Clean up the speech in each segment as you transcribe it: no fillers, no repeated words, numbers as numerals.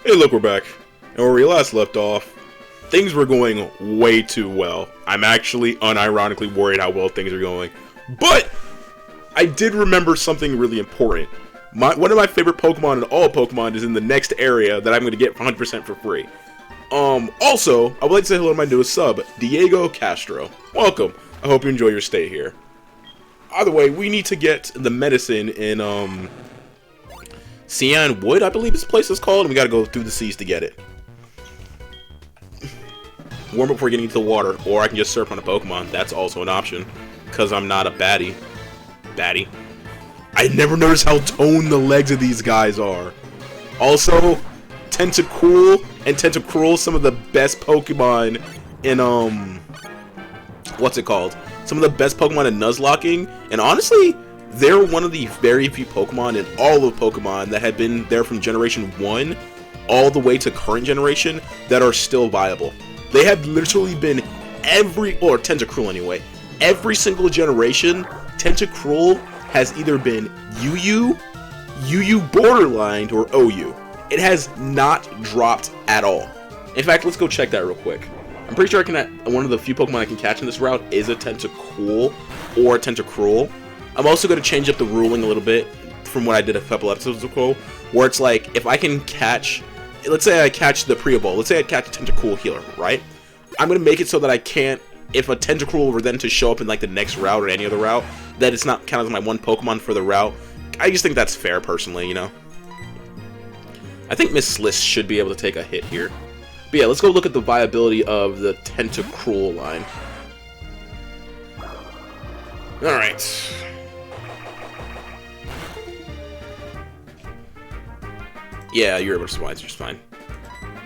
Hey, look, we're back. And where we last left off, things were going way too well. I'm actually unironically worried how well things are going. But I did remember something really important. One of my favorite Pokemon in all Pokemon is in the next area that I'm going to get 100% for free. Also, I would like to say hello to my newest sub, Diego Castro. Welcome. I hope you enjoy your stay here. Either way, we need to get the medicine in, Cyan Wood, I believe this place is called, and we gotta go through the seas to get it. Warm up before getting into the water, or I can just surf on a Pokemon. That's also an option, because I'm not a baddie. I never noticed how toned the legs of these guys are. Also, Tentacool and Tentacruel, some of the best Pokemon in, what's it called? Some of the best Pokemon in Nuzlocking, and honestly, they're one of the very few Pokemon in all of Pokemon that had been there from Generation 1 all the way to current generation that are still viable. They have literally been or Tentacruel anyway, every single generation, Tentacruel has either been UU borderlined, or OU. It has not dropped at all. In fact, let's go check that real quick. I'm pretty sure one of the few Pokemon I can catch in this route is a Tentacool or a Tentacruel. I'm also going to change up the ruling a little bit from what I did a couple episodes ago, where it's like, if I can catch, let's say I catch the Priable, let's say I catch a Tentacool healer, right? I'm going to make it so that I can't, if a Tentacruel were then to show up in like the next route or any other route, that it's not counted as my one Pokemon for the route. I just think that's fair, personally, you know? I think Miss Sliss should be able to take a hit here. But yeah, let's go look at the viability of the Tentacruel line. Alright. Yeah, you're able to survive just fine.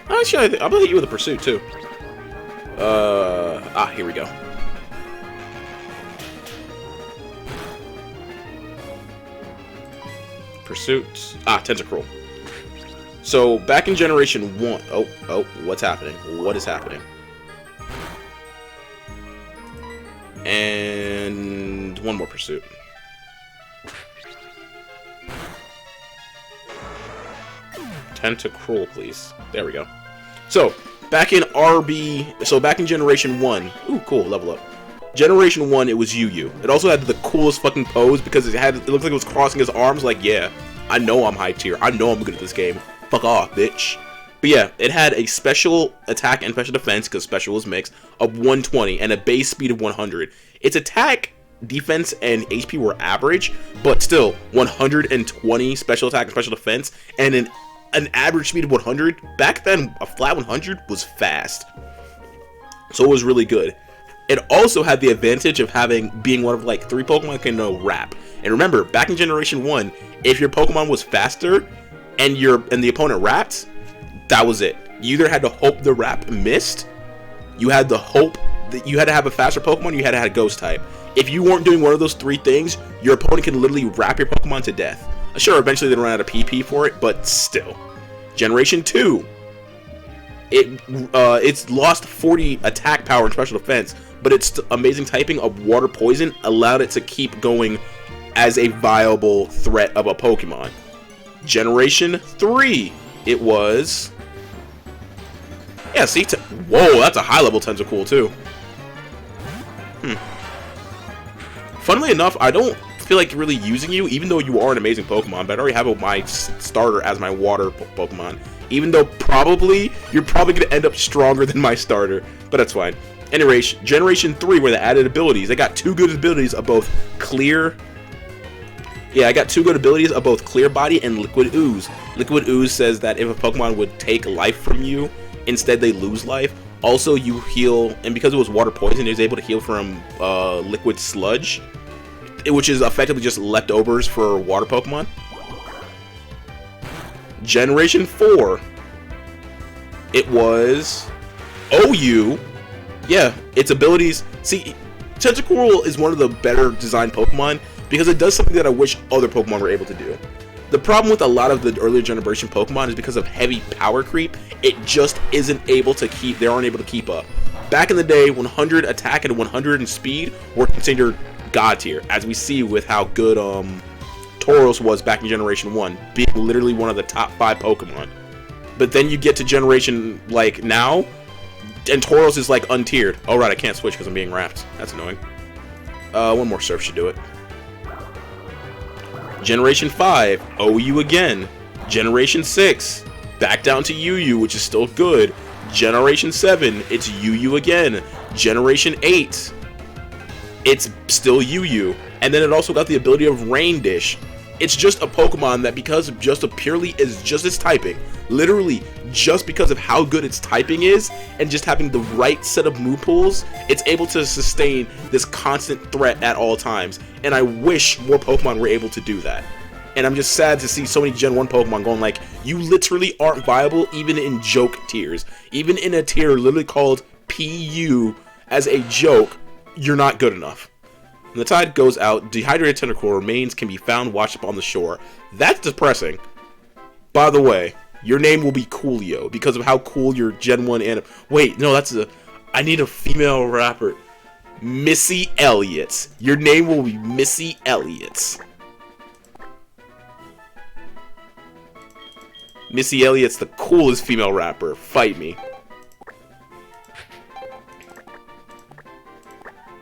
Actually, I'm gonna hit you with a Pursuit, too. Here we go. Pursuit. Tentacruel. So, back in Generation 1... Oh, what's happening? What is happening? And one more Pursuit. Tentacruel, please. There we go. So, back in Generation 1... Ooh, cool, level up. Generation 1, it was UU. It also had the coolest fucking pose because it looked like it was crossing his arms like, yeah, I know I'm high tier. I know I'm good at this game. Fuck off, bitch. But yeah, it had a special attack and special defense, because special was mixed, of 120 and a base speed of 100. Its attack, defense, and HP were average, but still, 120 special attack and special defense, and an average speed of 100. Back then, a flat 100 was fast. So it was really good. It also had the advantage of being one of like 3 Pokemon can know Wrap. And remember, back in Generation 1, if your Pokemon was faster and the opponent wrapped, that was it. You either had to hope the wrap missed, you had to hope that you had to have a faster Pokemon, you had to have a Ghost type. If you weren't doing one of those 3 things, your opponent can literally wrap your Pokemon to death. Sure, eventually they run out of PP for it, but still. Generation 2, it's lost 40 attack power and special defense, but its amazing typing of Water Poison allowed it to keep going as a viable threat of a Pokemon. Generation 3, it was... Yeah, see, whoa, that's a high-level Tentacool, too. Funnily enough, I don't feel like really using you, even though you are an amazing Pokemon, but I already have my starter as my water Pokemon. Even though you're probably going to end up stronger than my starter, but that's fine. Anyway, Generation 3, where they added abilities, they got 2 good abilities of both Clear... Yeah, I got 2 good abilities of both Clear Body and Liquid Ooze. Liquid Ooze says that if a Pokemon would take life from you, instead they lose life. Also, you heal, and because it was Water Poison, it was able to heal from Liquid Sludge, which is effectively just leftovers for water Pokemon. Generation 4, it was OU. Yeah, its abilities. See, Tentacruel is one of the better designed Pokemon because it does something that I wish other Pokemon were able to do. The problem with a lot of the earlier generation Pokemon is because of heavy power creep, it just isn't able to they aren't able to keep up. Back in the day, 100 attack and 100 in speed were considered god tier, as we see with how good Tauros was back in Generation 1, being literally one of the top 5 Pokemon. But then you get to generation, like, now, and Tauros is, like, untiered. Oh, right, I can't switch because I'm being wrapped. That's annoying. One more surf should do it. Generation 5, OU again. Generation 6, back down to UU, which is still good. Generation 7, it's UU again. Generation 8, it's still UU. And then it also got the ability of Rain Dish. It's just a Pokemon that, because of just purely is just its typing, literally just because of how good its typing is, and just having the right set of move pools, it's able to sustain this constant threat at all times. And I wish more Pokemon were able to do that. And I'm just sad to see so many Gen 1 Pokemon going like, you literally aren't viable even in joke tiers. Even in a tier literally called PU as a joke, you're not good enough. When the tide goes out, dehydrated Tentacool remains can be found washed up on the shore. That's depressing. By the way, your name will be Coolio because of how cool your Gen 1 and wait, no, that's a I need a female rapper. Missy Elliott. Your name will be Missy Elliott. Missy Elliott's the coolest female rapper. Fight me.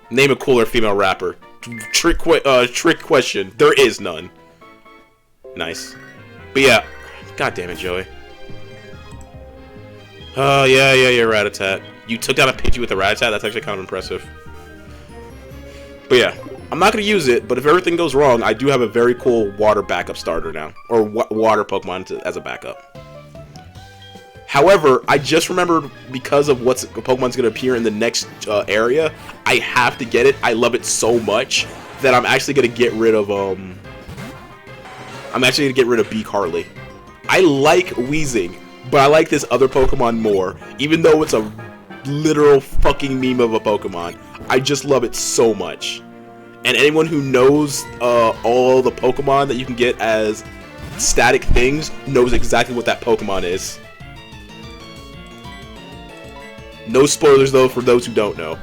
Name a cooler female rapper. Trick question. There is none. Nice. But yeah. God damn it, Joey. Oh, yeah, Rattata. You took down a Pidgey with a Rattata? That's actually kind of impressive. But yeah. I'm not going to use it, but if everything goes wrong, I do have a very cool water backup starter now. Or water Pokemon as a backup. However, I just remembered because of what's Pokemon's going to appear in the next area, I have to get it. I love it so much that I'm actually going to get rid of B. Carly. I like Weezing, but I like this other Pokemon more, even though it's a literal fucking meme of a Pokemon. I just love it so much. And anyone who knows all the Pokemon that you can get as static things knows exactly what that Pokemon is. No spoilers, though, for those who don't know.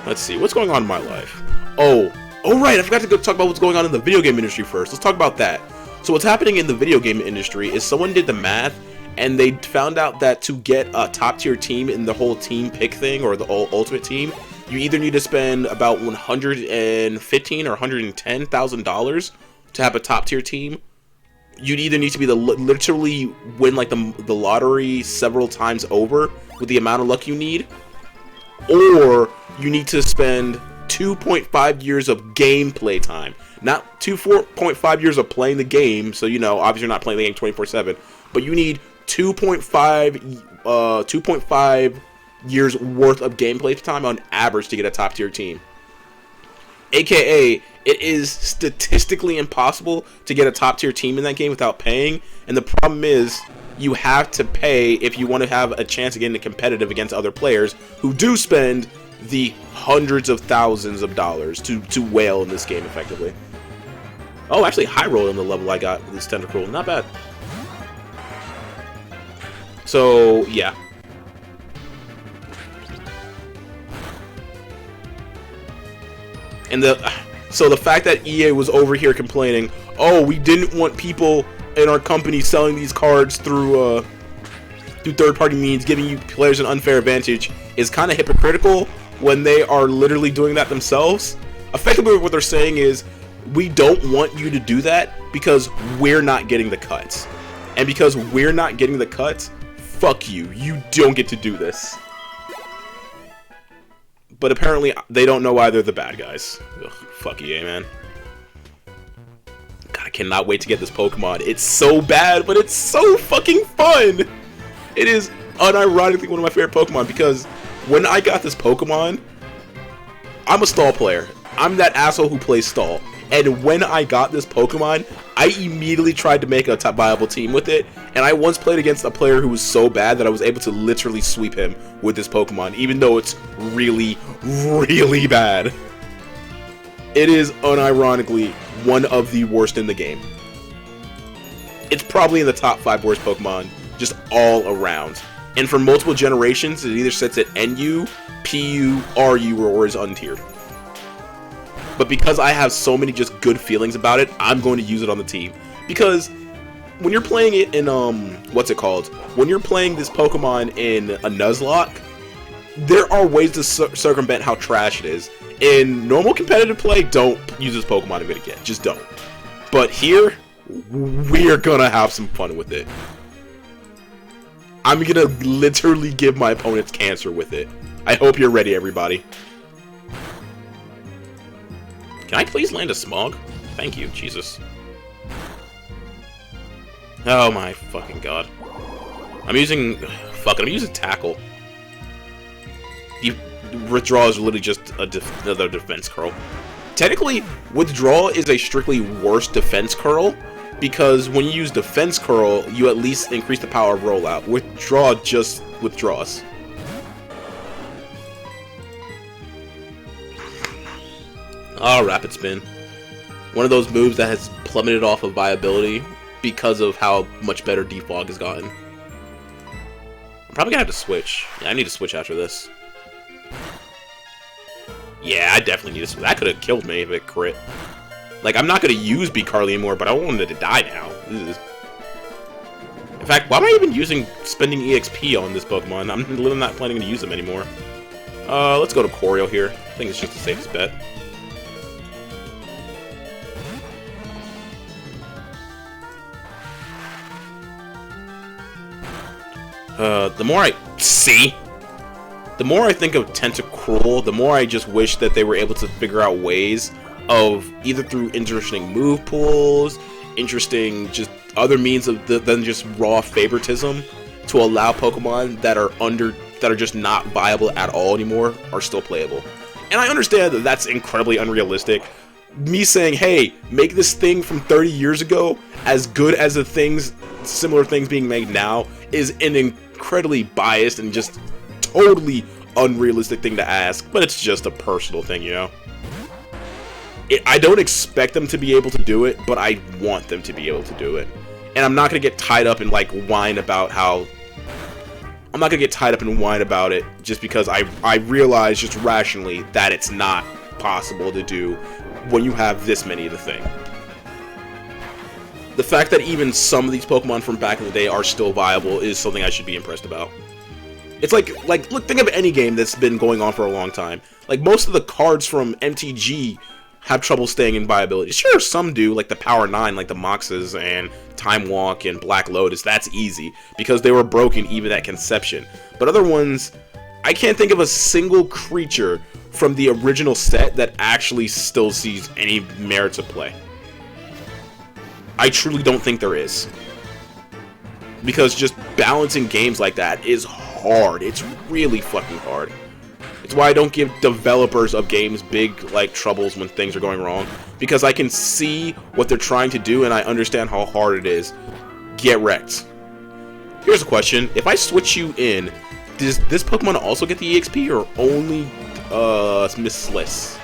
Let's see. What's going on in my life? Oh, right. I forgot to go talk about what's going on in the video game industry first. Let's talk about that. So what's happening in the video game industry is someone did the math, and they found out that to get a top-tier team in the whole team pick thing, or the ultimate team, you either need to spend about $115,000 or $110,000 to have a top-tier team. You'd either need to be literally win like the lottery several times over with the amount of luck you need, or you need to spend 2.5 years of gameplay time. Not 4.5 years of playing the game, so you know, obviously you're not playing the game 24/7, but you need 2.5 years worth of gameplay time on average to get a top tier team. AKA, it is statistically impossible to get a top tier team in that game without paying, and the problem is you have to pay if you want to have a chance of getting competitive against other players who do spend the hundreds of thousands of dollars to whale in this game effectively. Oh, actually high roll in the level I got with this Tentacool. Not bad. So, yeah. And the fact that EA was over here complaining, oh, we didn't want people in our company selling these cards through third-party means, giving you players an unfair advantage, is kind of hypocritical when they are literally doing that themselves. Effectively, what they're saying is, we don't want you to do that because we're not getting the cuts. And because we're not getting the cuts, fuck you. You don't get to do this. But apparently, they don't know why they're the bad guys. Ugh, fuck EA, man. God, I cannot wait to get this Pokemon. It's so bad, but it's so fucking fun! It is unironically one of my favorite Pokemon, because when I got this Pokemon, I'm a stall player. I'm that asshole who plays stall. And when I got this Pokemon, I immediately tried to make a top viable team with it, and I once played against a player who was so bad that I was able to literally sweep him with this Pokemon, even though it's really, really bad. It is unironically one of the worst in the game. It's probably in the top 5 worst Pokemon, just all around. And for multiple generations, it either sits at NU, PU, RU, or is untiered. But because I have so many just good feelings about it, I'm going to use it on the team. Because when you're playing it in what's it called? When you're playing this Pokemon in a Nuzlocke, there are ways to circumvent how trash it is. In normal competitive play, don't use this Pokemon I'm gonna get. Just don't. But here, we're gonna have some fun with it. I'm gonna literally give my opponents cancer with it. I hope you're ready, everybody. Can I please land a Smog? Thank you, Jesus. Oh my fucking god. I'm using Tackle. Withdraw is literally just another defense curl. Technically, Withdraw is a strictly worse defense curl, because when you use defense curl, you at least increase the power of rollout. Withdraw just withdraws. Oh, Rapid Spin. One of those moves that has plummeted off of viability because of how much better Defog has gotten. I'm probably gonna have to switch. Yeah, I need to switch after this. Yeah, I definitely need to switch. That could have killed me if it crit. Like, I'm not gonna use B-Carly anymore, but I want it to die now. In fact, why am I even spending EXP on this Pokemon? I'm literally not planning to use them anymore. Let's go to Choreo here. I think it's just the safest bet. The more I think of Tentacruel, the more I just wish that they were able to figure out ways of, either through interesting move pools, interesting just other means of than just raw favoritism, to allow Pokemon that are just not viable at all anymore are still playable. And I understand that that's incredibly unrealistic. Me saying, hey, make this thing from 30 years ago as good as the similar things being made now is an incredibly biased and just totally unrealistic thing to ask, but it's just a personal thing, you know? I don't expect them to be able to do it, but I want them to be able to do it. And I'm not gonna get tied up and like whine about how... I'm not gonna get tied up and whine about it just because I realize just rationally that it's not possible to do when you have this many of the thing. The fact that even some of these Pokemon from back in the day are still viable is something I should be impressed about. It's like look, think of any game that's been going on for a long time. Like, most of the cards from MTG have trouble staying in viability. Sure, some do, like the Power 9, like the Moxes and Time Walk and Black Lotus. That's easy, because they were broken even at conception. But other ones, I can't think of a single creature from the original set that actually still sees any merit to play. I truly don't think there is. Because just balancing games like that is hard. It's really fucking hard. It's why I don't give developers of games big, like, troubles when things are going wrong. Because I can see what they're trying to do and I understand how hard it is. Get wrecked. Here's a question. If I switch you in, does this Pokemon also get the EXP or only Miss Sliss?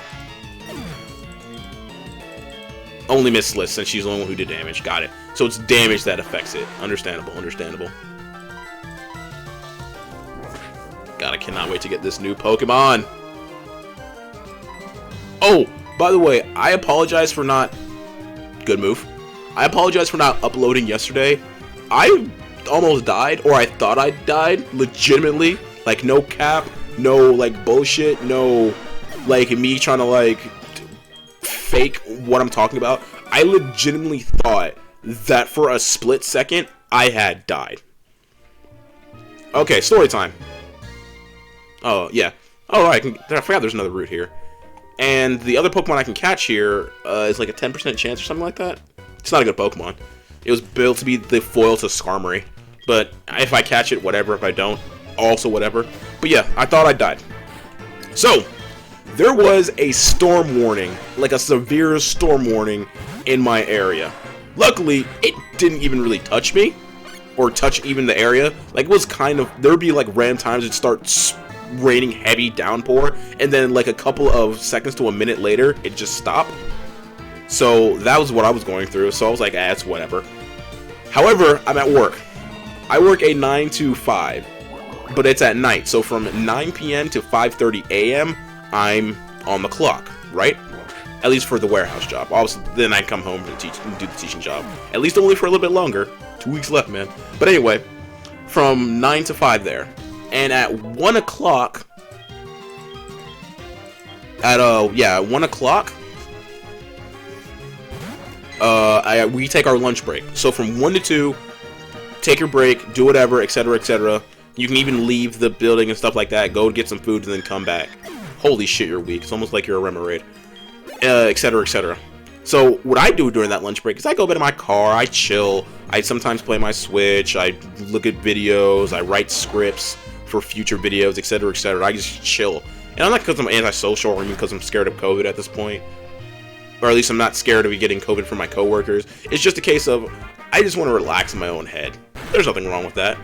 Only Miss Sliss, since she's the only one who did damage. Got it. So it's damage that affects it. Understandable, understandable. God, I cannot wait to get this new Pokemon. Oh, by the way, I apologize for not... Good move. I apologize for not uploading yesterday. I almost died, or I thought I died, legitimately. Like, no cap, no, like, bullshit, no, like, me trying to, like, fake what I'm talking about. I legitimately thought that for a split second, I had died. Okay, story time. Oh, yeah. Oh, I forgot there's another route here. And the other Pokemon I can catch here is like a 10% chance or something like that. It's not a good Pokemon. It was built to be the foil to Skarmory. But if I catch it, whatever. If I don't, also whatever. But yeah, I thought I died. So, there was a storm warning, like a severe storm warning in my area. Luckily, it didn't even really touch me, or touch even the area. Like, it was kind of, there would be like random times it'd start raining heavy downpour, and then like a couple of seconds to a minute later, it just stopped. So that was what I was going through, so I was like, ah, it's whatever. However, I'm at work. I work a 9 to 5, but it's at night, so from 9 p.m. to 5:30 a.m., I'm on the clock, right? At least for the warehouse job. Obviously, then I come home to teach and do the teaching job. At least only for a little bit longer. 2 weeks left, man. But anyway, from 9 to 5 there. And at 1 o'clock, at 1 o'clock, we take our lunch break. So from 1 to 2, take your break, do whatever, etc., etc. You can even leave the building and stuff like that, go get some food, and then come back. Holy shit, you're weak. It's almost like you're a Remoraid. Etc., etc. So what I do during that lunch break is I go into my car, I chill, I sometimes play my Switch, I look at videos, I write scripts for future videos, etc., etc. I just chill. And I'm not because I'm antisocial or even because I'm scared of COVID at this point. Or at least I'm not scared of getting COVID from my coworkers. It's just a case of, I just want to relax in my own head. There's nothing wrong with that.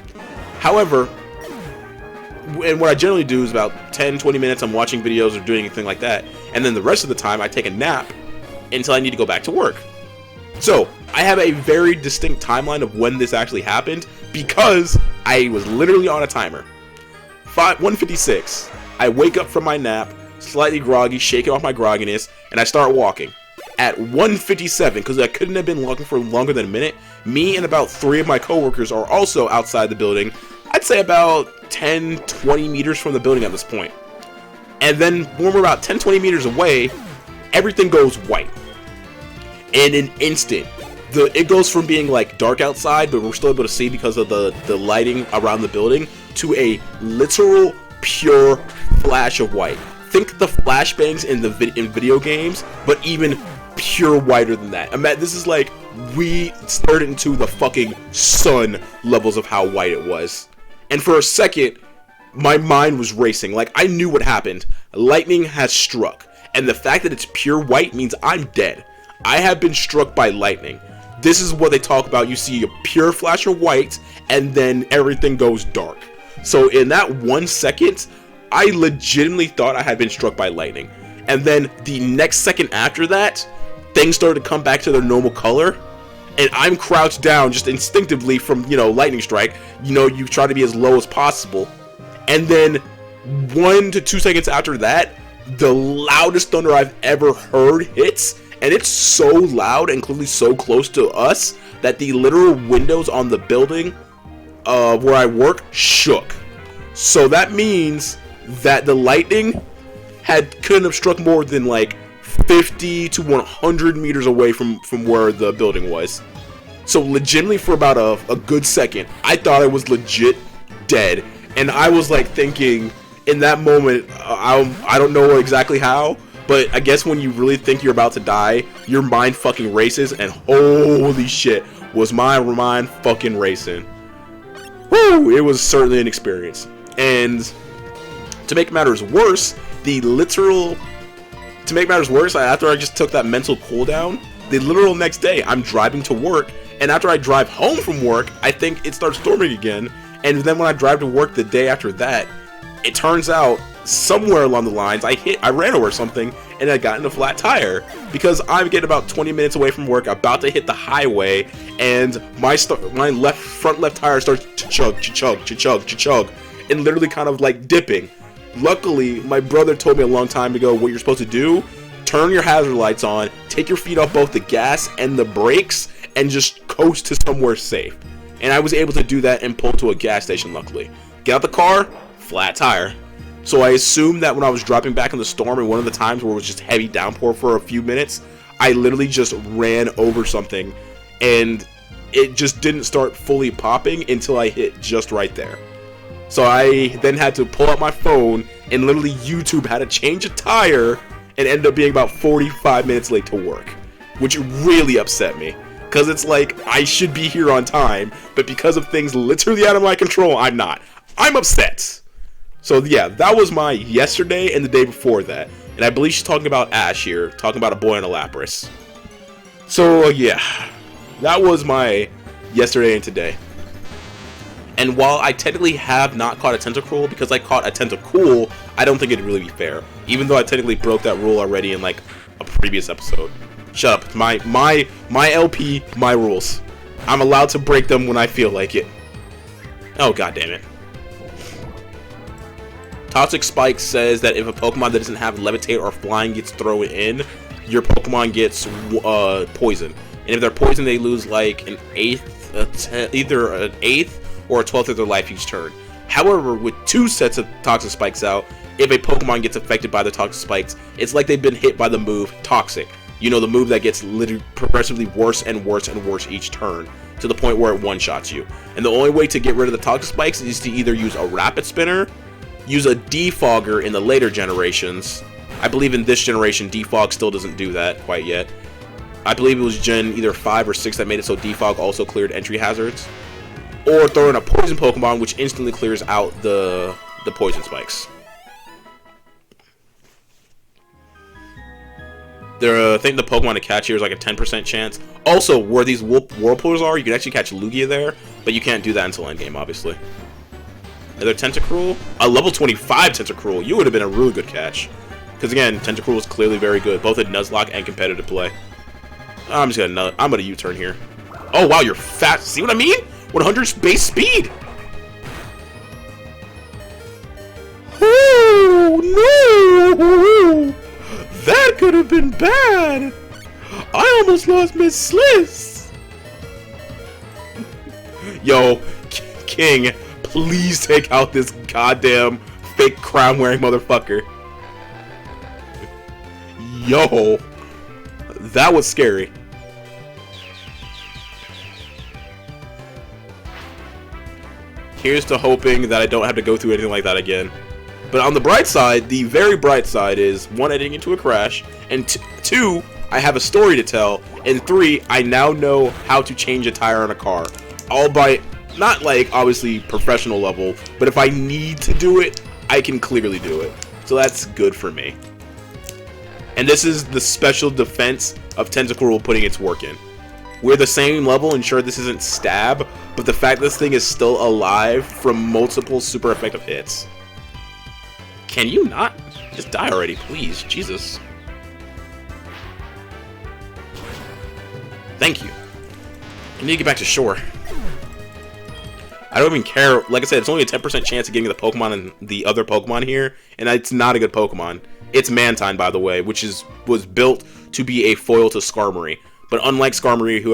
However, and what I generally do is about 10-20 minutes I'm watching videos or doing anything like that. And then the rest of the time I take a nap until I need to go back to work. So, I have a very distinct timeline of when this actually happened because I was literally on a timer. 1:56, I wake up from my nap, slightly groggy, shaking off my grogginess, and I start walking. At 1:57, because I couldn't have been walking for longer than a minute, me and about 3 of my coworkers are also outside the building. I'd say about 10-20 meters from the building at this point. And then when we're about 10-20 meters away, everything goes white. In an instant, it goes from being like dark outside, but we're still able to see because of the lighting around the building, to a literal pure flash of white. Think the flashbangs in video games, but even pure whiter than that. This is like we stared into the fucking sun levels of how white it was. And for a second, my mind was racing. Like, I knew what happened. Lightning has struck. And the fact that it's pure white means I'm dead. I have been struck by lightning. This is what they talk about. You see a pure flash of white, and then everything goes dark. So in that 1 second, I legitimately thought I had been struck by lightning. And then the next second after that, things started to come back to their normal color. And I'm crouched down just instinctively from, lightning strike. You try to be as low as possible. And then 1 to 2 seconds after that, the loudest thunder I've ever heard hits. And it's so loud and clearly so close to us that the literal windows on the building where I work shook. So that means that the lightning couldn't have struck more than like 50 to 100 meters away from where the building was. So legitimately for about a good second, I thought I was legit dead. And I was like thinking in that moment, I don't know exactly how, but I guess when you really think you're about to die, your mind fucking races, and holy shit, was my mind fucking racing. Woo! It was certainly an experience. And to make matters worse, after I just took that mental cooldown, the literal next day, I'm driving to work, and after I drive home from work, I think it starts storming again, and then when I drive to work the day after that, it turns out somewhere along the lines, I ran over something, and I got in a flat tire, because I'm getting about 20 minutes away from work, about to hit the highway, and my front left tire starts to chug, and literally kind of like dipping. Luckily, my brother told me a long time ago what you're supposed to do: turn your hazard lights on, take your feet off both the gas and the brakes, and just coast to somewhere safe. And I was able to do that and pull to a gas station, luckily. Get out the car, flat tire. So I assumed that when I was dropping back in the storm, and one of the times where it was just heavy downpour for a few minutes, I literally just ran over something, and it just didn't start fully popping until I hit just right there. So I then had to pull out my phone and literally YouTube how to change a tire, and ended up being about 45 minutes late to work, which really upset me, because it's like I should be here on time, but because of things literally out of my control, I'm not. I'm upset. So yeah, that was my yesterday and the day before that. And I believe she's talking about Ash here, talking about a boy in a Lapras. So yeah, that was my yesterday and today. And while I technically have not caught a Tentacruel, because I caught a Tentacool, I don't think it'd really be fair. Even though I technically broke that rule already in like a previous episode. Shut up. My LP, my rules. I'm allowed to break them when I feel like it. Oh, god damn it. Toxic Spike says that if a Pokemon that doesn't have Levitate or Flying gets thrown in, your Pokemon gets poisoned. And if they're poisoned, they lose like an eighth either an 8th or a 12th of their life each turn. However, with 2 sets of Toxic Spikes out, if a Pokemon gets affected by the Toxic Spikes, it's like they've been hit by the move Toxic. You know, the move that gets literally progressively worse and worse and worse each turn, to the point where it one-shots you. And the only way to get rid of the Toxic Spikes is to either use a Rapid Spinner, use a Defogger in the later generations. I believe in this generation, Defog still doesn't do that quite yet. I believe it was Gen either 5 or 6 that made it so Defog also cleared entry hazards. Or throw in a Poison Pokemon, which instantly clears out the Poison Spikes. I think the Pokemon to catch here is like a 10% chance. Also, where these Whirlpools are, you can actually catch Lugia there, but you can't do that until endgame, obviously. Another Tentacruel? A level 25 Tentacruel. You would have been a really good catch. Because again, Tentacruel is clearly very good, both at Nuzlocke and competitive play. I'm gonna U-turn here. Oh wow, you're fast. See what I mean? 100 base speed. Oh no! That could have been bad! I almost lost Miss Sliss! Yo, King, please take out this goddamn fake crown-wearing motherfucker. Yo, that was scary. Here's to hoping that I don't have to go through anything like that again. But on the bright side, the very bright side is, 1, I didn't get into a crash, and 2, I have a story to tell, and 3, I now know how to change a tire on a car. All by, not like, obviously, professional level, but if I need to do it, I can clearly do it. So that's good for me. And this is the special defense of Tentacruel putting its work in. We're the same level, and sure, this isn't stab, but the fact this thing is still alive from multiple super effective hits. Can you not? Just die already, please. Jesus. Thank you. I need to get back to shore. I don't even care. Like I said, it's only a 10% chance of getting the Pokemon and the other Pokemon here, and it's not a good Pokemon. It's Mantine, by the way, which was built to be a foil to Skarmory. But unlike Skarmory, who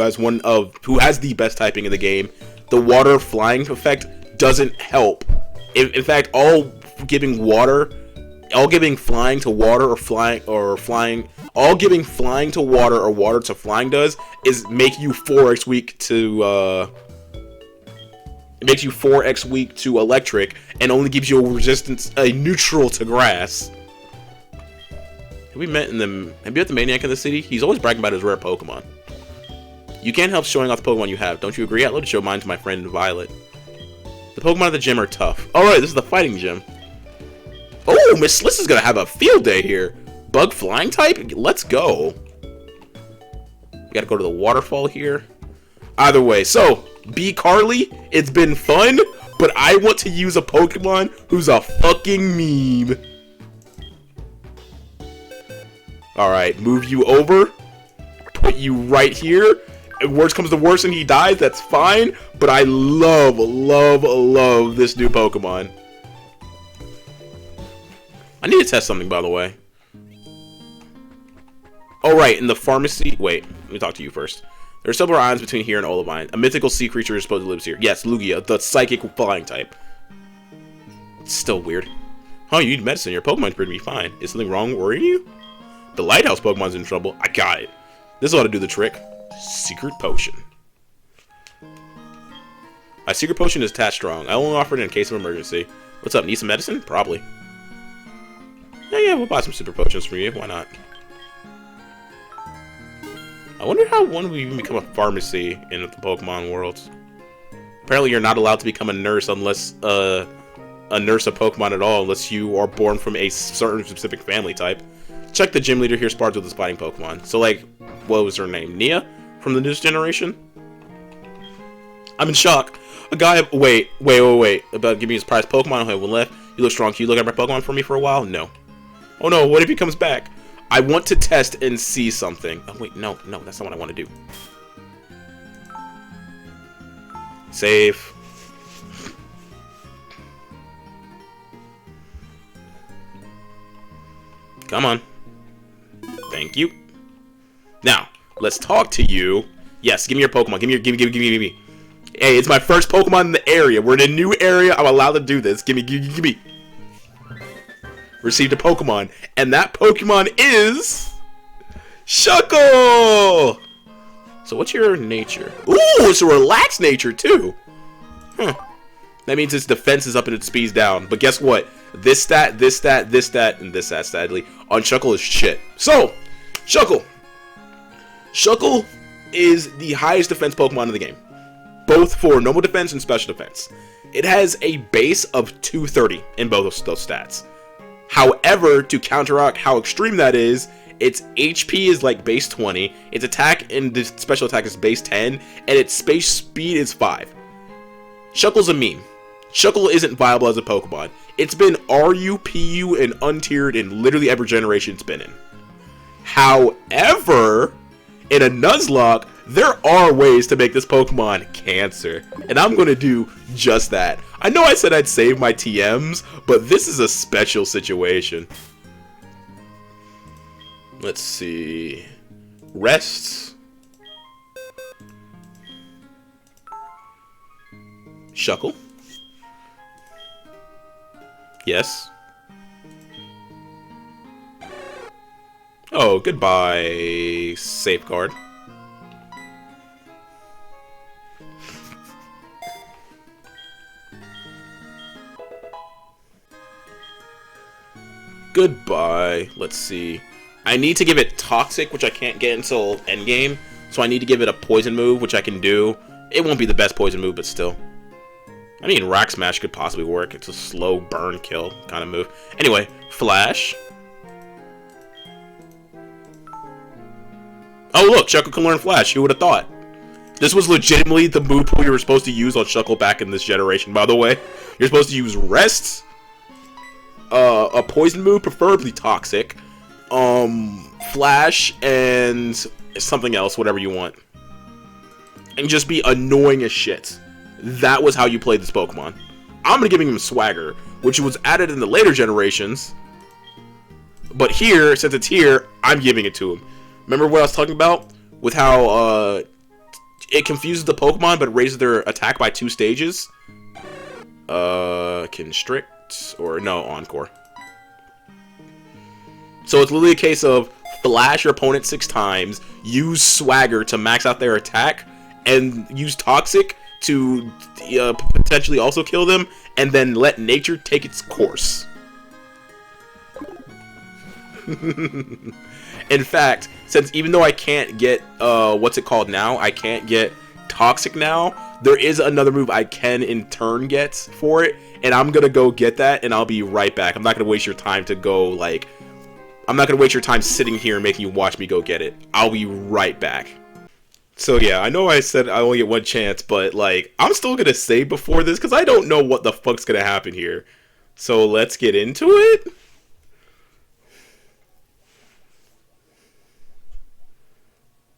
has the best typing in the game, the water flying effect doesn't help. In fact, all giving flying to water or water to flying does is make you 4x weak to it makes you 4x weak to electric and only gives you a neutral to grass. Have you met the Maniac in the city? He's always bragging about his rare Pokemon. You can't help showing off the Pokemon you have. Don't you agree? I'd love to show mine to my friend Violet. The Pokemon at the gym are tough. Alright, this is the fighting gym. Oh, Miss Sliss is gonna have a field day here. Bug flying type? Let's go. You gotta go to the waterfall here. Either way, so, B. Carly, it's been fun, but I want to use a Pokemon who's a fucking meme. Alright, move you over. Put you right here. If worst comes to worst and he dies, that's fine. But I love, love, love this new Pokemon. I need to test something, by the way. Oh, right, in the pharmacy... Wait, let me talk to you first. There are several islands between here and Olivine. A mythical sea creature supposedly lives here. Yes, Lugia, the psychic flying type. It's still weird. Oh, you need medicine. Your Pokemon's appear to be fine. Is something wrong worrying you? The lighthouse Pokemon's in trouble. I got it. This ought to do the trick. Secret Potion. My Secret Potion is that strong. I only offer it in case of emergency. What's up? Need some medicine? Probably. Yeah, we'll buy some Super Potions for you. Why not? I wonder how one would even become a pharmacy in the Pokemon worlds. Apparently, you're not allowed to become a nurse unless a nurse of Pokemon at all, unless you are born from a certain specific family type. Check the gym leader here spars with his fighting Pokemon. So, like, what was her name? Nia? From the newest generation? I'm in shock. A guy... Wait. About giving his prized Pokemon. I have one left. You look strong. Can you look at my Pokemon for me for a while? No. Oh no, what if he comes back? I want to test and see something. Oh wait, no, that's not what I want to do. Save. Come on. Thank you. Now, let's talk to you. Yes, give me your Pokemon. Give me. Hey, it's my first Pokemon in the area. We're in a new area. I'm allowed to do this. Give me. Received a Pokemon. And that Pokemon is... Shuckle! So what's your nature? Ooh, it's a relaxed nature, too. Huh. That means its defense is up and its speed's down. But guess what? This stat, this stat, this stat, and this stat, sadly, on Shuckle is shit. So, Shuckle. Shuckle is the highest defense Pokemon in the game. Both for normal defense and special defense. It has a base of 230 in both of those stats. However, to counteract how extreme that is, its HP is like base 20, its attack and the special attack is base 10, and its space speed is 5. Shuckle's a meme. Shuckle isn't viable as a Pokemon. It's been RU, PU, and untiered in literally every generation it's been in. However, in a Nuzlocke, there are ways to make this Pokemon cancer, and I'm going to do just that. I know I said I'd save my TMs, but this is a special situation. Let's see. Rests. Shuckle. Yes. Oh, goodbye, Safeguard. Goodbye. Let's see. I need to give it Toxic, which I can't get until endgame. So I need to give it a Poison move, which I can do. It won't be the best Poison move, but still. I mean, Rack Smash could possibly work. It's a slow burn kill kind of move. Anyway, Flash. Oh, look, Shuckle can learn Flash. Who would have thought? This was legitimately the move pool you were supposed to use on Shuckle back in this generation, by the way. You're supposed to use Rest, a Poison move, preferably Toxic, Flash, and something else, whatever you want. And just be annoying as shit. That was how you played this Pokemon. I'm gonna give him Swagger, which was added in the later generations. But here, since it's here, I'm giving it to him. Remember what I was talking about? With how it confuses the Pokemon, but raises their attack by 2 stages? Constrict, or no, Encore. So it's literally a case of Flash your opponent 6 times, use Swagger to max out their attack, and use Toxic to potentially also kill them, and then let nature take its course. In fact, since even though I can't get, what's it called now? I can't get Toxic now. There is another move I can in turn get for it, and I'm gonna go get that, and I'll be right back. I'm not gonna waste your time to go, like, I'm not gonna waste your time sitting here and making you watch me go get it. I'll be right back. So yeah, I know I said I only get one chance, but, like, I'm still gonna save before this, because I don't know what the fuck's gonna happen here. So let's get into it.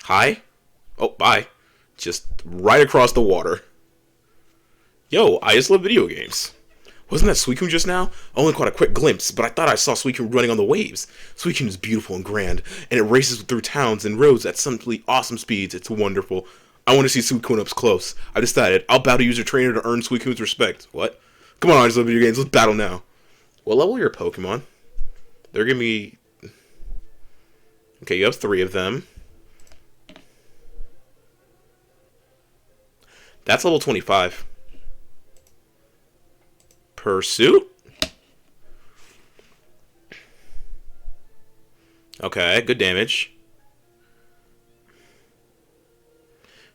Hi? Oh, bye. Just right across the water. Yo, I just love video games. Wasn't that Suicune just now? Only caught a quick glimpse, but I thought I saw Suicune running on the waves. Suicune is beautiful and grand, and it races through towns and roads at simply awesome speeds. It's wonderful. I want to see Suicune up close. I decided I'll battle user trainer to earn Suicune's respect. What? Come on, I just love video games. Let's battle now. What level are your Pokemon? They're gonna be... Okay, you have 3 of them. That's level 25. Pursuit? Okay, good damage.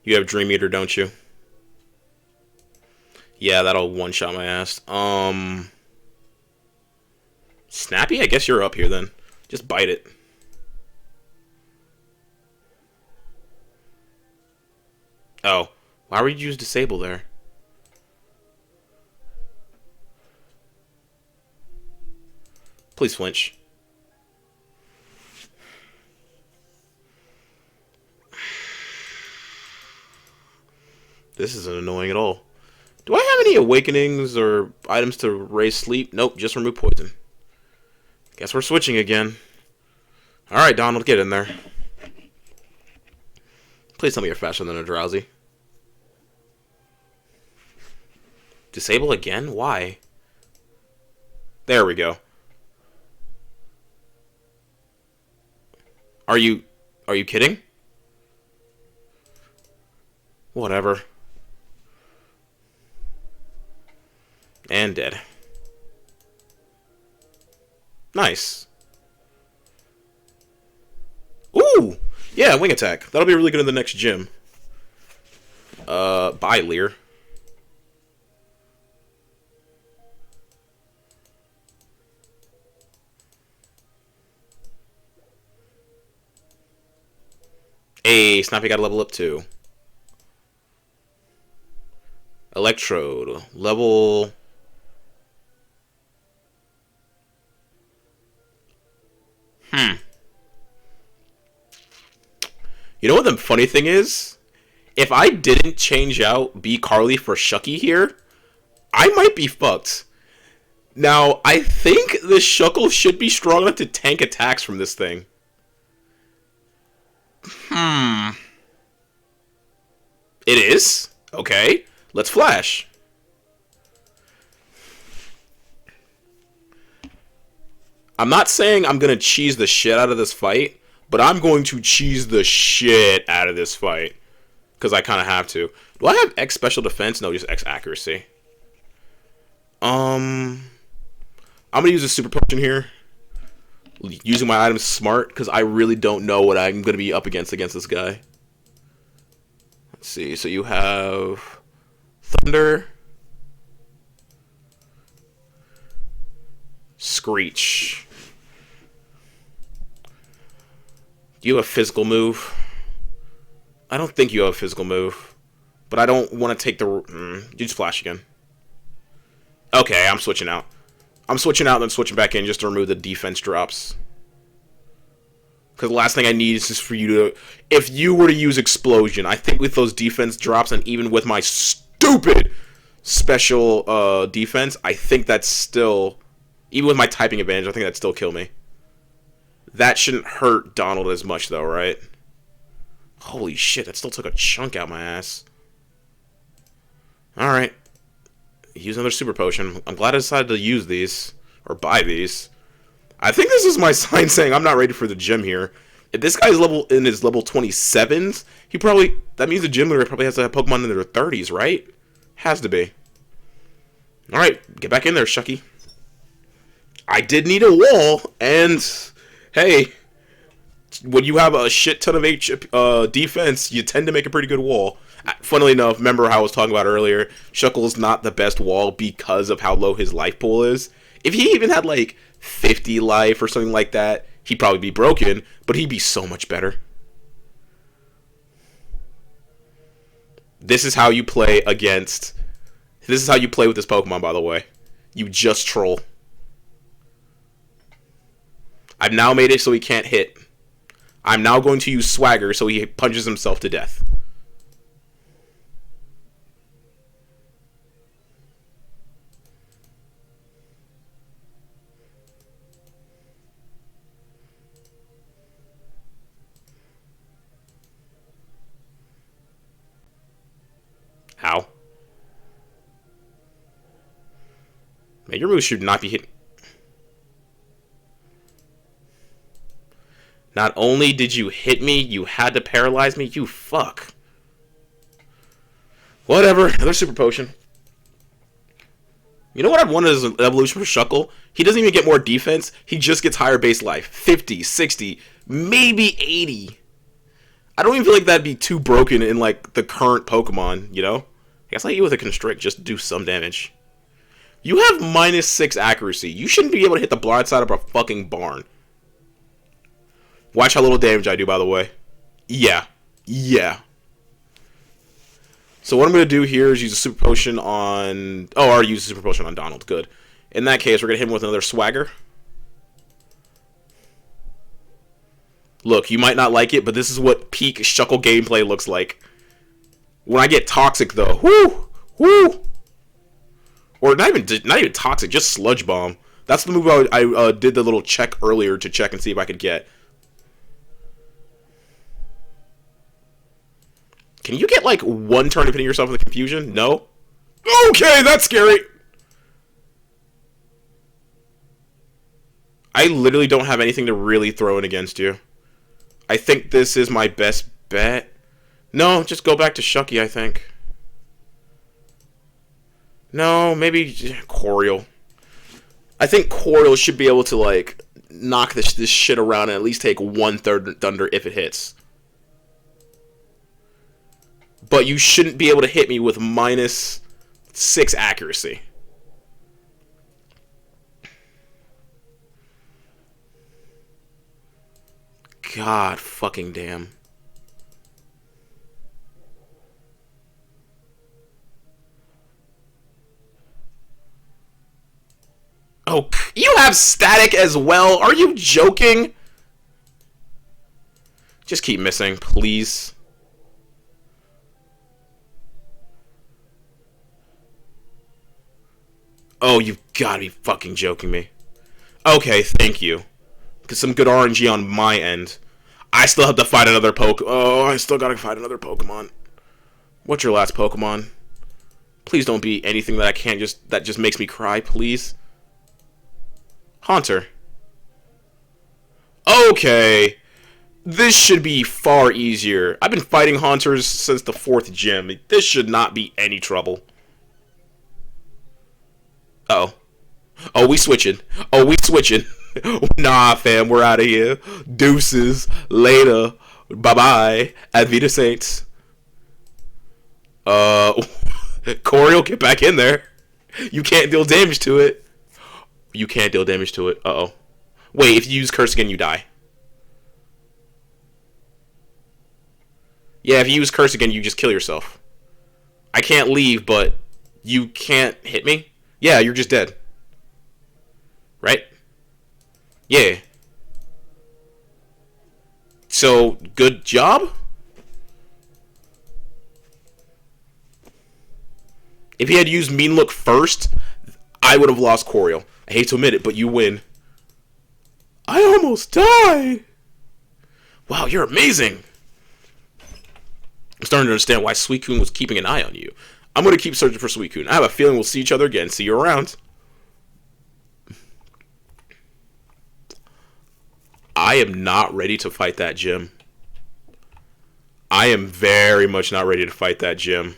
You have Dream Eater, don't you? Yeah, that'll one-shot my ass. Snappy? I guess you're up here then. Just bite it. Oh. Why would you use Disable there? Please flinch. This isn't annoying at all. Do I have any awakenings or items to raise sleep? Nope, just remove poison. Guess we're switching again. Alright, Donald, get in there. Please tell me you're faster than a Drowsy. Disable again? Why? There we go. Are you kidding? Whatever. And dead. Nice. Ooh! Yeah, wing attack. That'll be really good in the next gym. Bye, Lear. Hey, Snappy got a level up too. Electrode. Level... You know what the funny thing is? If I didn't change out B. Carly for Shucky here, I might be fucked. Now, I think this Shuckle should be strong enough to tank attacks from this thing. It is? Okay. Let's flash. I'm not saying I'm going to cheese the shit out of this fight, but I'm going to cheese the shit out of this fight. Because I kind of have to. Do I have X special defense? No, just X accuracy. I'm going to use a super potion here. Using my items smart, because I really don't know what I'm going to be up against this guy. Let's see. So you have Thunder. Screech. Do you have a physical move? I don't think you have a physical move. But I don't want to take the... you just flash again. Okay, I'm switching out. I'm switching out and then switching back in just to remove the defense drops. Because the last thing I need is just for you to... If you were to use Explosion, I think with those defense drops and even with my stupid special defense, I think that's still... Even with my typing advantage, I think that'd still kill me. That shouldn't hurt Donald as much, though, right? Holy shit, that still took a chunk out my ass. Alright. Use another super potion. I'm glad I decided to use these. Or buy these. I think this is my sign saying I'm not ready for the gym here. If this guy's in his level 27s, he probably... That means the gym leader probably has to have Pokemon in their 30s, right? Has to be. Alright, get back in there, Shucky. I did need a wall, and... Hey, when you have a shit ton of defense, you tend to make a pretty good wall. Funnily enough, remember how I was talking about earlier, Shuckle's not the best wall because of how low his life pool is. If he even had like 50 life or something like that, he'd probably be broken, but he'd be so much better. This is how you play against... This is how you play with this Pokemon, by the way. You just troll. I've now made it so he can't hit. I'm now going to use Swagger so he punches himself to death. How? Man, your moves should not be hit. Not only did you hit me, you had to paralyze me. You fuck. Whatever. Another super potion. You know what I'd want as an evolution for Shuckle? He doesn't even get more defense. He just gets higher base life. 50, 60, maybe 80. I don't even feel like that'd be too broken in, like, the current Pokemon, you know? I guess I hit you with a Constrict just to do some damage. You have -6 accuracy. You shouldn't be able to hit the blind side of a fucking barn. Watch how little damage I do, by the way. Yeah. Yeah. So what I'm going to do here is use a super potion on... Oh, I already used a super potion on Donald. Good. In that case, we're going to hit him with another Swagger. Look, you might not like it, but this is what peak Shuckle gameplay looks like. When I get Toxic, though. Woo! Woo! Or not even Toxic, just Sludge Bomb. That's the move I did the little check earlier to check and see if I could get. Can you get, like, one turn and putting yourself in the confusion? No? Okay, that's scary. I literally don't have anything to really throw in against you. I think this is my best bet. No, just go back to Shucky, I think. No, maybe Coriel. I think Coriel should be able to, like, knock this shit around and at least take 1/3 Thunder if it hits. But you shouldn't be able to hit me with -6 accuracy. God fucking damn. Oh, you have static as well? Are you joking? Just keep missing, please. Oh, you've got to be fucking joking me. Okay, thank you. Because some good RNG on my end. I still have to fight another Oh, I still gotta fight another Pokemon. What's your last Pokemon? Please don't be anything that that just makes me cry, please. Haunter. Okay. This should be far easier. I've been fighting Haunters since the 4th gym. This should not be any trouble. Uh-oh. Oh, we switching. Oh, we switching. Nah, fam, we're out of here. Deuces. Later. Bye-bye. Advita Saints. Coriel, get back in there. You can't deal damage to it. You can't deal damage to it. Uh-oh. Wait, if you use Curse again, you die. Yeah, if you use Curse again, you just kill yourself. I can't leave, but you can't hit me? Yeah, you're just dead. Right? Yeah. So, good job? If he had used Mean Look first, I would have lost Coriel. I hate to admit it, but you win. I almost died! Wow, you're amazing! I'm starting to understand why Suicune was keeping an eye on you. I'm going to keep searching for Suicune. I have a feeling we'll see each other again. See you around. I am not ready to fight that gym. I am very much not ready to fight that gym.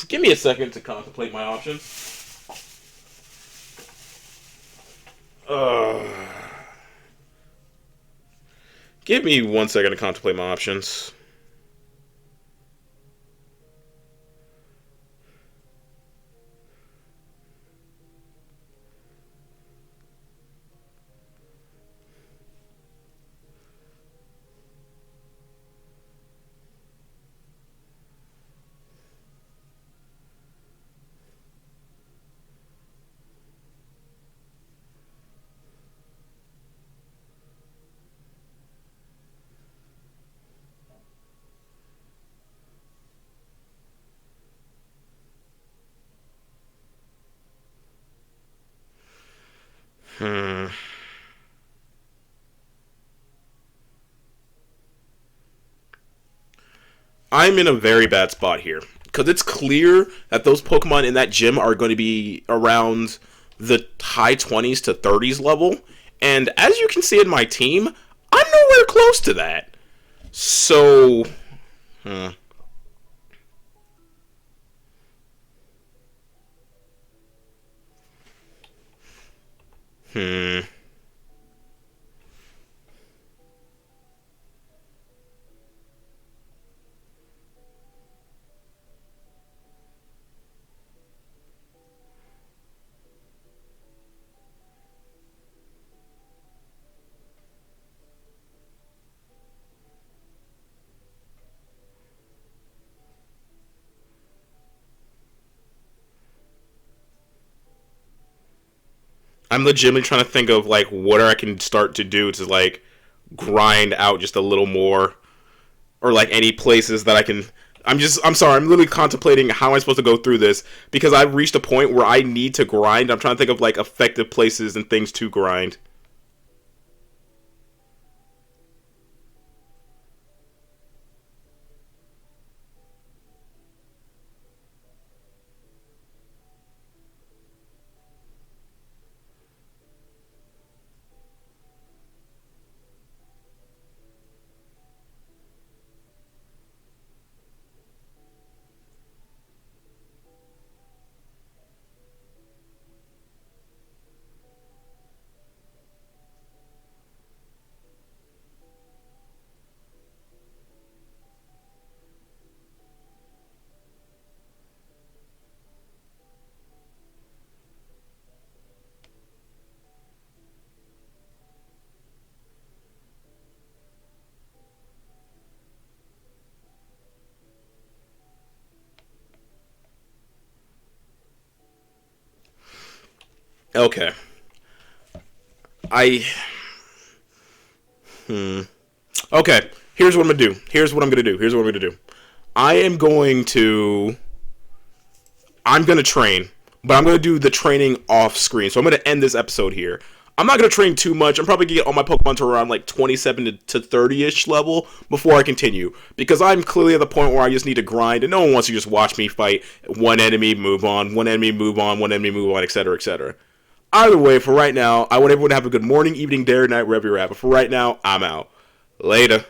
Give me a second to contemplate my options. Give me 1 second to contemplate my options. I'm in a very bad spot here. Because it's clear that those Pokemon in that gym are going to be around the high 20s to 30s level. And as you can see in my team, I'm nowhere close to that. So... I'm legitimately trying to think of, like, what I can start to do to, like, grind out just a little more. Or, like, any places that I can... I'm sorry, I'm literally contemplating how I'm supposed to go through this. Because I've reached a point where I need to grind. I'm trying to think of, like, effective places and things to grind. Okay. I... Okay, here's what I'm gonna do. I'm gonna train, but I'm gonna do the training off screen. So I'm gonna end this episode here. I'm not gonna train too much. I'm probably gonna get all my Pokemon to around like 27 to 30-ish level before I continue, because I'm clearly at the point where I just need to grind, and no one wants to just watch me fight one enemy, move on, one enemy, move on, one enemy, move on, etc., etc. Either way, for right now, I want everyone to have a good morning, evening, day, or night, wherever you're at. But for right now, I'm out. Later.